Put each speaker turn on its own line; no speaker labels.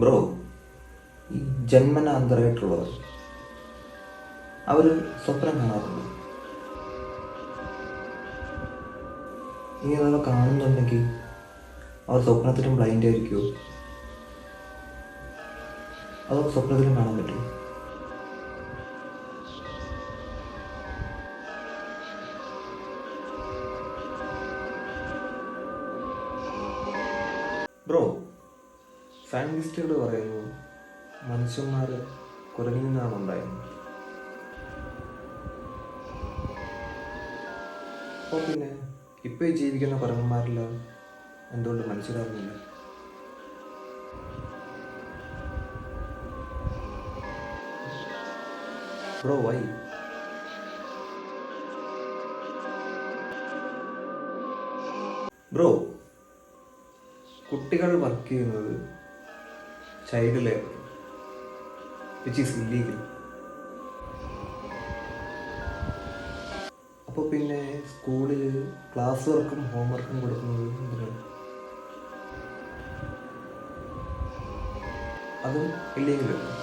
Bro, ഈ ജന്മനാന്തരായിട്ടുള്ളവർ അവർ സ്വപ്നം കാണാറുണ്ട്. ഇനി അതൊക്കെ കാണുന്നുണ്ടെങ്കിൽ അവർ സ്വപ്നത്തിലും ബ്ലൈൻഡ് ആയിരിക്കുമോ? അതൊക്കെ സ്വപ്നത്തിലും കാണാൻ പറ്റുമോ? ബ്രോ, സയൻറ്റിസ്റ്റുകൾ പറയുന്നു മനുഷ്യന്മാർ കുരങ്ങിൽ നിന്നാണ് ഉണ്ടായിരുന്നത്. അപ്പോൾ പിന്നെ ഇപ്പോൾ ജീവിക്കുന്ന കുരങ്ങന്മാരെല്ലാം എന്തുകൊണ്ട് മനുഷ്യരാകുന്നില്ല? Bro, why? ബ്രോ, കുട്ടികൾ വർക്ക് ചെയ്യുന്നത് child labour, which is illegal. അപ്പോൾ പിന്നെ സ്കൂളിൽ ക്ലാസ് വർക്കും ഹോംവർക്കും കൊടുക്കുന്നത് എന്തിനാണ്? അതും ഇല്ലീഗലാണ്.